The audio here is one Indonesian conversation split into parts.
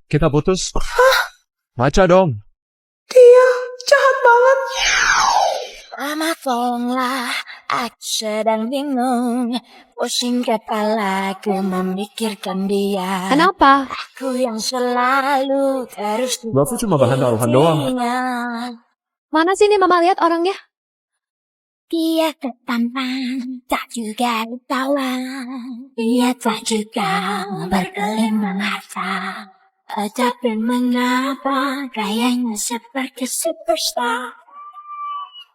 kita putus. Baca dong. Dia jahat banget. Mama tolonglah, aku sedang bingung. Pusing kepalaku memikirkan dia. Kenapa? Aku yang selalu terus Bapak cuma bahan taruhan doang. Mana sini Mama lihat orangnya? Dia tampan, tak juga rupawan. Dia tak juga berkelimpahan harta. Tapi mengapa gayanya seperti superstar?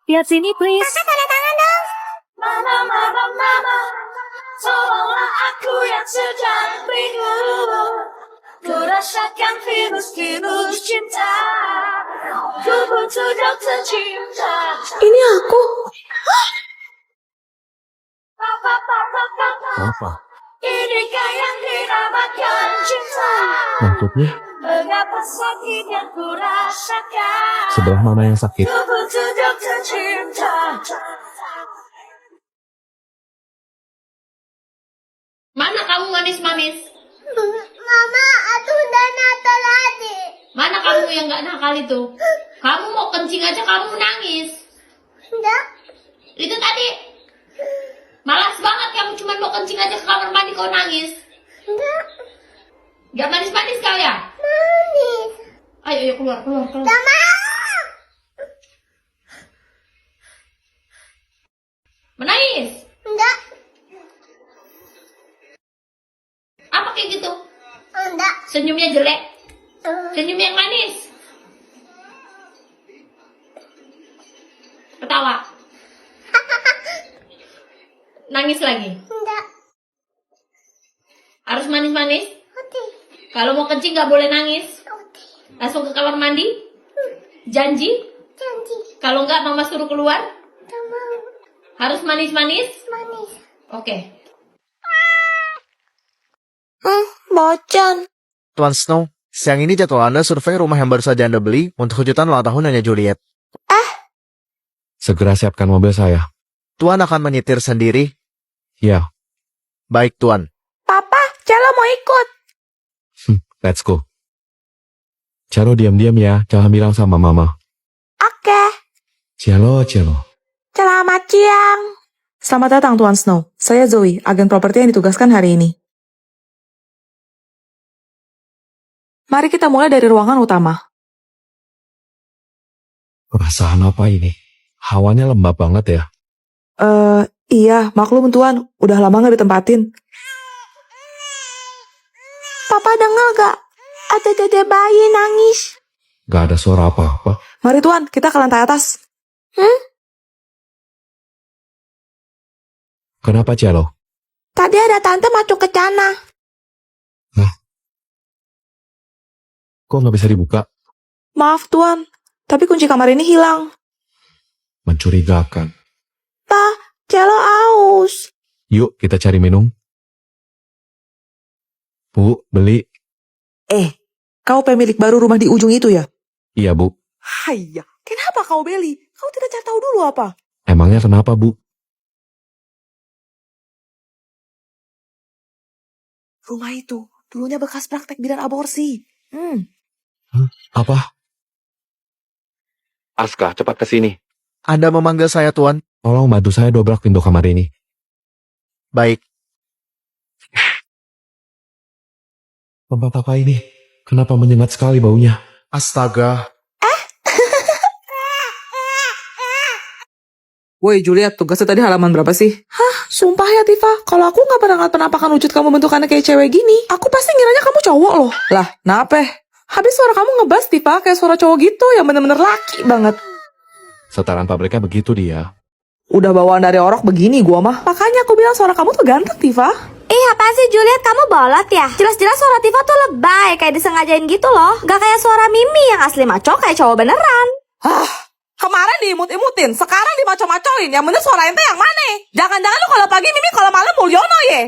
Lihat sini please. Kakak tanda tangan dong. Mama, tolonglah aku yang sedang bingung. Ku rasakan virus cinta. Ku butuh dokter cinta. Ini aku. Apa? Inikah yang dinamakan cinta? Maksudnya? Mengapa sakit yang ku rasakan? Sebelah mana yang sakit? Ku butuh dokter cinta. Mana kamu manis-manis? Mama, aku udah nakal lagi. Mana kamu yang gak nakal itu? Kamu mau kencing aja kamu nangis. Enggak. Itu tadi. Malas banget kamu cuma mau kencing aja ke kamar mandi kau nangis. Enggak. Gak manis-manis kau ya? Manis. Ayo keluar. Enggak mau. Menangis. Enggak. Apa kayak gitu? Enggak. Senyumnya jelek. Senyum yang manis. Ketawa. Nangis lagi. Enggak. Harus manis-manis. Oke. Kalau mau kencing gak boleh nangis. Oke. Langsung ke kamar mandi. Janji. Janji. Kalau enggak mama suruh keluar. Enggak mau. Harus manis-manis. Manis. Oke. Bocan. Tuan Snow, siang ini jadwal Anda survei rumah yang baru saja Anda beli untuk kejutan ulang tahun Nyonya Juliet. Segera siapkan mobil saya. Tuan akan menyetir sendiri? Ya, Baik, Tuan. Papa, Celo mau ikut. let's go. Cielo diam-diam ya, jangan bilang sama mama. Oke. Cielo. Selamat siang. Selamat datang Tuan Snow. Saya Zoe, agen properti yang ditugaskan hari ini. Mari kita mulai dari ruangan utama. Perasaan apa ini? Hawanya lembab banget ya. Iya, maklum Tuan, udah lama gak ditempatin. Papa dengar gak? Ada dede bayi nangis. Gak ada suara apa-apa. Mari Tuan, kita ke lantai atas. Kenapa Cielo? Tadi ada tante masuk ke sana. Kok gak bisa dibuka? Maaf Tuan, tapi kunci kamar ini hilang. Mencurigakan. Pa, Celo aus. Yuk kita cari minum. Bu, beli. Kau pemilik baru rumah di ujung itu ya? Iya bu. Hayya, kenapa kau beli? Kau tidak cari tahu dulu apa? Emangnya kenapa bu? Rumah itu dulunya bekas praktek bidan aborsi. Apa? Aska, cepat ke sini. Anda memanggil saya, Tuan? Tolong bantu saya dobrak pintu kamar ini. Baik. Tempat apa ini? Kenapa menyengat sekali baunya? Astaga. Woi Juliet, tugasnya tadi halaman berapa sih? Hah, sumpah ya Tifa, kalau aku gak pernah ngeliat penampakan wujud kamu bentukannya kayak cewek gini, aku pasti ngiranya kamu cowok loh. Lah, nape? Habis suara kamu ngebas Tifa, kayak suara cowok gitu yang bener-bener laki banget. Setaraan pabriknya begitu dia. Udah bawaan dari orok begini gua mah. Makanya aku bilang suara kamu tuh ganteng Tifa. Apa sih Juliet, kamu bolot ya? Jelas-jelas suara Tifa tuh lebay, kayak disengajain gitu loh. Gak kayak suara Mimi yang asli maco kayak cowok beneran. Kemarin diimut-imutin, sekarang dimaco-macoin. Yang bener suara ente yang mana? Jangan-jangan lu kalau pagi Mimi, kalau malam Mulyono ye.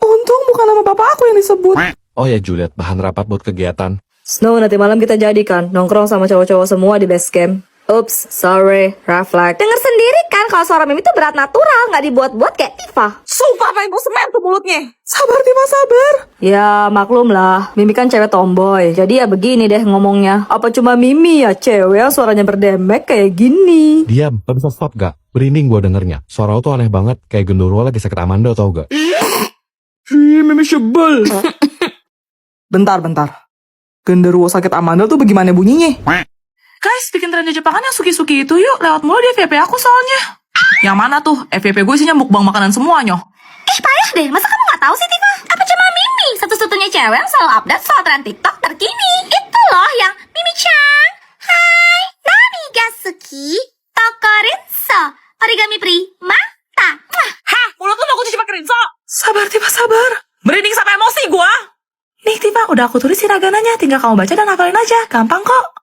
Untung bukan nama bapak aku yang disebut. Oh ya Juliet, bahan rapat buat kegiatan. Snow, nanti malam kita jadikan nongkrong sama cowok-cowok semua di base camp. Ups, sorry, refleks. Dengar sendiri kan kalau suara Mimi tuh berat natural, nggak dibuat-buat kayak Tifa. Sumpah pengen gue semen tuh mulutnya. Sabar Tifa, sabar. Ya maklum lah, Mimi kan cewek tomboy. Jadi ya begini deh ngomongnya. Apa cuma Mimi ya cewek yang suaranya berdemek kayak gini? Diam, lo bisa stop gak? Berinding gua dengernya. Suara lo tuh aneh banget, kayak genderuwo lagi sakit amanda tau gak? Mimi sebel. Bentar. Genderuwo sakit amandel tuh bagaimana bunyinya? Guys, bikin trennya Jepangan yang suki-suki itu yuk. Lewat mulu di FYP aku soalnya. Yang mana tuh? FYP gue isinya mukbang makanan semuanya. Payah deh, masa kamu nggak tahu sih Tifa? Apa cuma Mimi satu-satunya cewek yang selalu update soal tren TikTok terkini? Itu loh yang Mimi-chan. Hai, Nani Gasuki, Tokorinso, Origami Primata. Hah, mulut lu mau aku cuci pakai rinso? Sabar Tifa, sabar. Merinding sampai emosi gua. Nih Tifa, udah aku tulis hiragananya. Tinggal kamu baca dan hafalin aja. Gampang kok.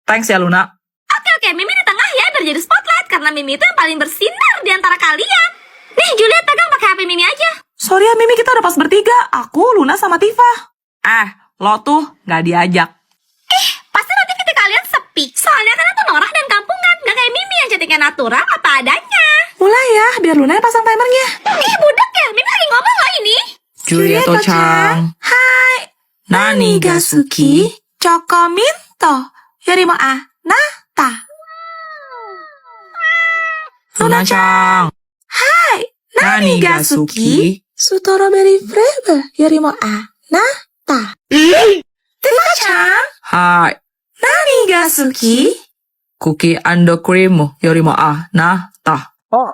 Thanks ya Luna. Oke, Mimi di tengah ya biar jadi spotlight karena Mimi itu yang paling bersinar di antara kalian. Nih, Juliet pegang pakai HP Mimi aja. Sorry ya Mimi, kita udah pas bertiga. Aku, Luna, sama Tifa. Lo tuh gak diajak. Pasti nanti kita kalian sepi. Soalnya kan aku norak dan kampungan, gak kayak Mimi yang cantiknya natural apa adanya. Mulai ya, biar Luna yang pasang timernya. Budak ya, Mimi lagi ngomong loh ini. Juliet-chan. Hai. Nani Gasuki, Choco Minto, Yorimo Anata. Luna-chan. Hai. Nani Gasuki, Strawberry Flavor, Yorimo Anata. Tifa-chan. Hai. Nani Gasuki, Cookie and Cream, Yorimo Anata. Oh.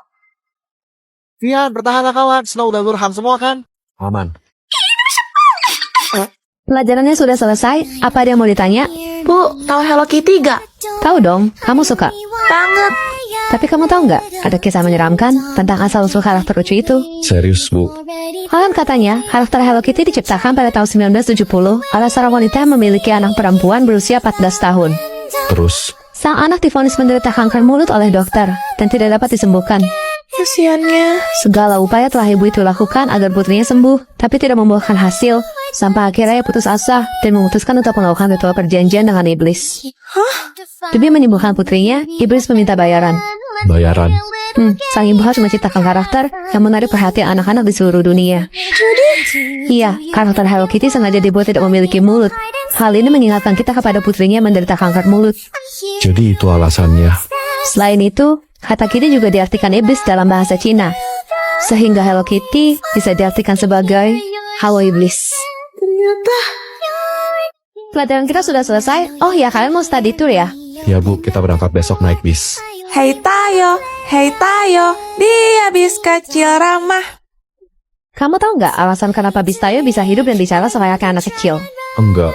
Vian, bertahanlah kawan. Snow udah lurham semua kan? Aman. Pelajarannya sudah selesai, apa ada yang mau ditanya? Bu, tahu Hello Kitty gak? Tahu dong, kamu suka. Banget. Tapi kamu tahu nggak, ada kisah menyeramkan tentang asal-usul karakter lucu itu. Serius, Bu? Konon katanya, karakter Hello Kitty diciptakan pada tahun 1970 oleh seorang wanita yang memiliki anak perempuan berusia 14 tahun. Terus? Sang anak divonis menderita kanker mulut oleh dokter dan tidak dapat disembuhkan. Kasiannya. Segala upaya telah ibu itu lakukan agar putrinya sembuh, tapi tidak membuahkan hasil. Sampai akhirnya ia putus asa dan memutuskan untuk melakukan ritual perjanjian dengan iblis. Demi menyembuhkan putrinya, iblis meminta bayaran. Bayaran? Sang ibu harus menciptakan karakter yang menarik perhatian anak-anak di seluruh dunia. Iya, karakter Hello Kitty sengaja dibuat tidak memiliki mulut. Hal ini mengingatkan kita kepada putrinya yang menderita kanker mulut. Jadi itu alasannya. Selain itu, kata Kitty juga diartikan iblis dalam bahasa Cina. Sehingga Hello Kitty bisa diartikan sebagai hawa iblis. Ternyata. Pelajaran kita sudah selesai. Oh ya, kalian mau study tour ya? Ya Bu, kita berangkat besok naik bis. Hei Tayo, dia bis kecil ramah. Kamu tahu nggak alasan kenapa bis Tayo bisa hidup dan bicara selayaknya anak kecil? Enggak.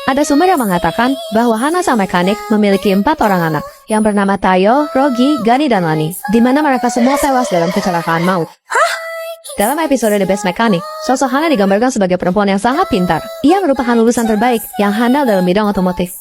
Ada sumber yang mengatakan bahwa Hana sang mekanik memiliki 4 orang anak yang bernama Tayo, Rogi, Gani, dan Lani, di mana mereka semua tewas dalam kecelakaan maut. Dalam episode The Best Mechanic, sosok Hana digambarkan sebagai perempuan yang sangat pintar. Ia merupakan lulusan terbaik yang handal dalam bidang otomotif.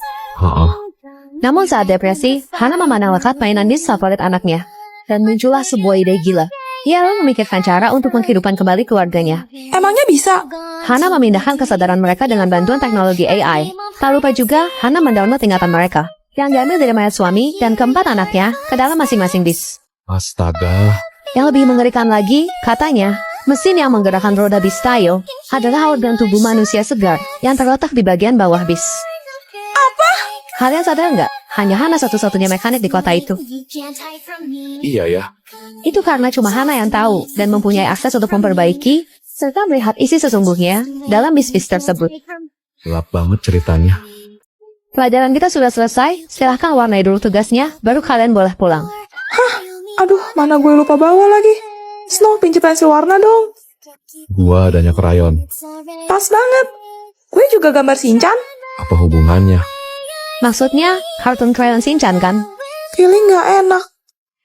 Namun saat depresi, Hana memandang lekat mainan dis favorit anaknya. Dan muncullah sebuah ide gila. Ia lalu memikirkan cara untuk menghidupkan kembali keluarganya. Emangnya bisa? Hana memindahkan kesadaran mereka dengan bantuan teknologi AI. Tak lupa juga, Hana mendownload ingatan mereka, yang diambil dari mayat suami dan keempat anaknya ke dalam masing-masing dis. Astaga. Yang lebih mengerikan lagi, katanya, mesin yang menggerakkan roda bis Tayo adalah organ tubuh manusia segar yang terletak di bagian bawah bis. Apa? Kalian sadar nggak? Hanya Hana satu-satunya mekanik di kota itu. Iya ya. Itu karena cuma Hana yang tahu dan mempunyai akses untuk memperbaiki serta melihat isi sesungguhnya dalam bis-bis tersebut. Gelap banget ceritanya. Pelajaran kita sudah selesai, silahkan warnai dulu tugasnya, baru kalian boleh pulang. Aduh, mana gue lupa bawa lagi. Snow, pinjam pensil warna dong. Gua adanya krayon. Pas banget. Gue juga gambar Shinchan. Apa hubungannya? Maksudnya, kartun krayon Shinchan kan? Feeling gak enak.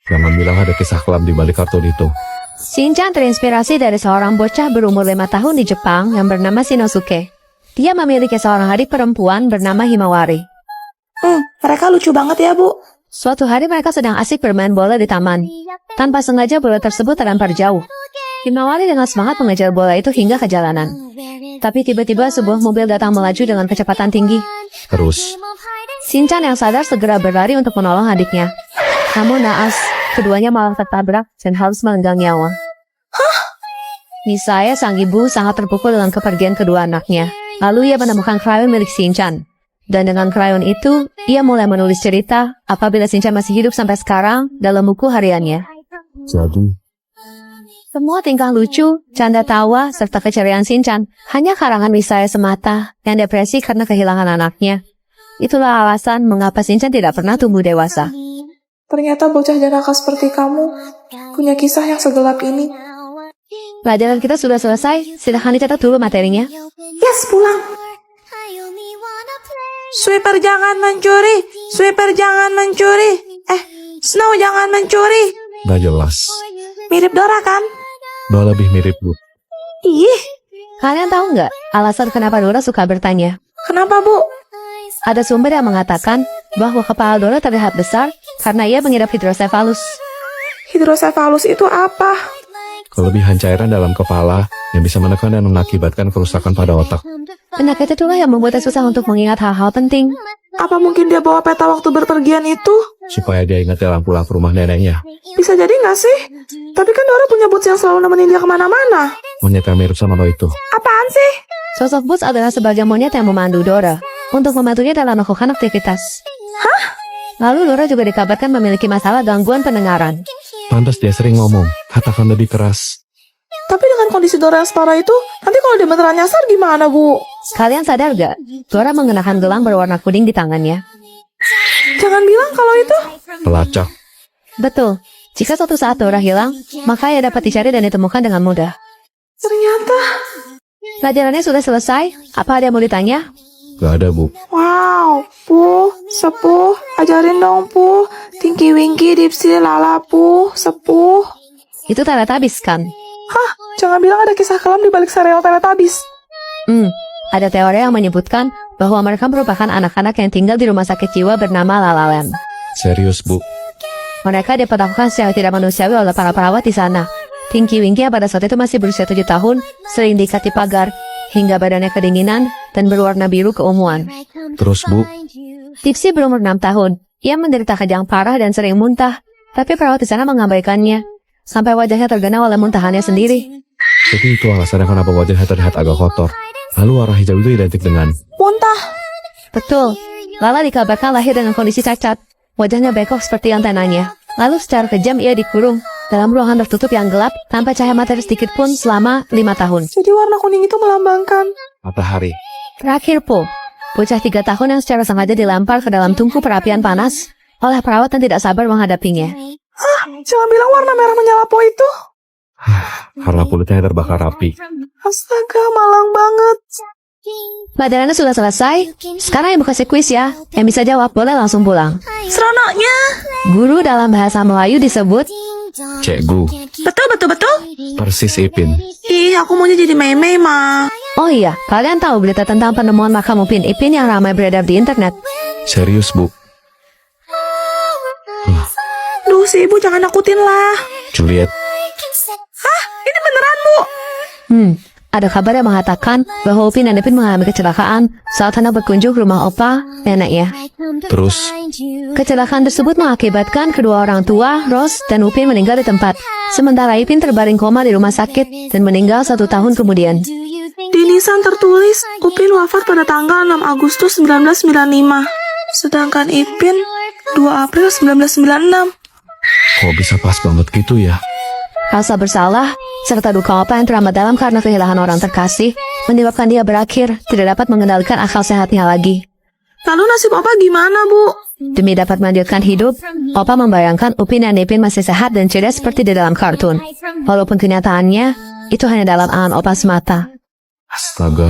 Jangan bilang ada kisah kelam di balik kartun itu. Shinchan terinspirasi dari seorang bocah berumur 5 tahun di Jepang yang bernama Shinosuke. Dia memiliki seorang adik perempuan bernama Himawari. Mereka lucu banget ya, Bu. Suatu hari mereka sedang asik bermain bola di taman. Tanpa sengaja bola tersebut terlempar jauh. Himawari dengan semangat mengejar bola itu hingga ke jalanan. Tapi tiba-tiba sebuah mobil datang melaju dengan kecepatan tinggi. Terus, Shinchan yang sadar segera berlari untuk menolong adiknya. Namun naas, keduanya malah tertabrak dan harus melenggang nyawa. Misaya, sang ibu, sangat terpukul dengan kepergian kedua anaknya. Lalu ia menemukan krayon milik Shinchan. Dan dengan krayon itu, ia mulai menulis cerita apabila Shinchan masih hidup sampai sekarang dalam buku hariannya. jadi, Semua tingkah lucu, canda tawa, serta keceriaan Shinchan hanya karangan Misaya semata yang depresi karena kehilangan anaknya. Itulah alasan mengapa Shinchan tidak pernah tumbuh dewasa. Ternyata bocah jenaka seperti kamu punya kisah yang segelap ini. Pelajaran kita sudah selesai, silahkan dicatat dulu materinya. Yes, pulang. Sweeper jangan mencuri. Sweeper jangan mencuri. Snow jangan mencuri. gak jelas. Mirip Dora kan? Udah lebih mirip, Bu. Ih, Kalian tahu nggak alasan kenapa Dora suka bertanya? kenapa Bu? Ada sumber yang mengatakan bahwa kepala Dora terlihat besar karena ia mengidap hidrosefalus. Hidrosefalus itu apa? Kelebihan cairan dalam kepala yang bisa menekan dan mengakibatkan kerusakan pada otak. Penyakit itulah yang membuatnya susah untuk mengingat hal-hal penting. Apa mungkin dia bawa peta waktu berpergian itu? Supaya dia ingat jalan pulang ke rumah neneknya. Bisa jadi nggak sih? Tapi kan Dora punya boots yang selalu nemenin dia kemana-mana. Monyet yang mirip sama lo itu. Apaan sih? Sosok Boots adalah sebagai monyet yang memandu Dora untuk membantunya dalam melakukan aktivitas. Lalu Dora juga dikabarkan memiliki masalah gangguan pendengaran. Pantas dia sering ngomong, katakan lebih keras. Tapi dengan kondisi Dora yang separah itu, nanti kalau dia beneran nyasar gimana, Bu? Kalian sadar gak? Dora mengenakan gelang berwarna kuning di tangannya. Jangan bilang kalau itu. Pelacak. Betul, jika suatu saat Dora hilang, maka ia dapat dicari dan ditemukan dengan mudah. Ternyata, Pelajarannya sudah selesai, apa ada yang mau ditanya? Gak ada, Bu. wow, Pu, sepuh, ajarin dong, Pu. Tinky Winky, Dipsy, Lala, Pu, sepuh. Itu Teletubbies kan? Hah, jangan bilang ada kisah kelam di balik serial Teletubbies. Ada teori yang menyebutkan bahwa mereka merupakan anak-anak yang tinggal di rumah sakit jiwa bernama La La Land. Serius, Bu. Mereka diperlakukan secara tidak manusiawi oleh para perawat di sana. Tinky Winky yang pada saat itu masih berusia 7 tahun, sering diikat di pagar, hingga badannya kedinginan dan berwarna biru keunguan. Terus, Bu, Dipsy berumur 6 tahun. Ia menderita kejang parah dan sering muntah, tapi perawat di sana mengabaikannya, sampai wajahnya tergenang oleh muntahannya sendiri. jadi itu alasannya kenapa wajahnya terlihat agak kotor. Lalu warna hijau itu identik dengan Muntah. Betul, Lala dikabarkan lahir dengan kondisi cacat. Wajahnya bengkok seperti antenanya. Lalu secara kejam ia dikurung dalam ruangan tertutup yang gelap tanpa cahaya matahari sedikit pun selama 5 tahun. Jadi warna kuning itu melambangkan. matahari. Terakhir, Po, bocah 3 tahun yang secara sengaja dilempar ke dalam tungku perapian panas oleh perawat yang tidak sabar menghadapinya. Jangan bilang warna merah menyala Po itu. Karena kulitnya terbakar api. Astaga, malang banget. Pelajarannya sudah selesai. Sekarang yang kasih kuis ya. Yang bisa jawab boleh langsung pulang. Seronoknya. Guru dalam bahasa Melayu disebut Cikgu. Betul. Persis Ipin. Ih, aku maunya jadi Mei-Mei, Ma. Oh iya, kalian tahu berita tentang penemuan makam Upin Ipin yang ramai beredar di internet? Serius, Bu. Duh, si ibu jangan nakutin lah. Juliet. Ini beneran, Bu. Ada kabar yang mengatakan bahwa Upin dan Ipin mengalami kecelakaan saat hendak berkunjung ke rumah opa neneknya. Terus, Kecelakaan tersebut mengakibatkan kedua orang tua, Rose dan Upin meninggal di tempat. Sementara Ipin terbaring koma di rumah sakit dan meninggal 1 tahun kemudian. Di nisan tertulis, Upin wafat pada tanggal 6 Agustus 1995. Sedangkan Ipin 2 April 1996. kok bisa pas banget gitu ya? Rasa bersalah, serta duka opa yang teramat dalam karena kehilangan orang terkasih, menyebabkan dia berakhir tidak dapat mengendalikan akal sehatnya lagi. Lalu nasib Opa gimana, Bu? Demi dapat melanjutkan hidup, opa membayangkan Upin dan Ipin masih sehat dan ceria seperti di dalam kartun. Walaupun kenyataannya, itu hanya dalam angan opa semata. Astaga.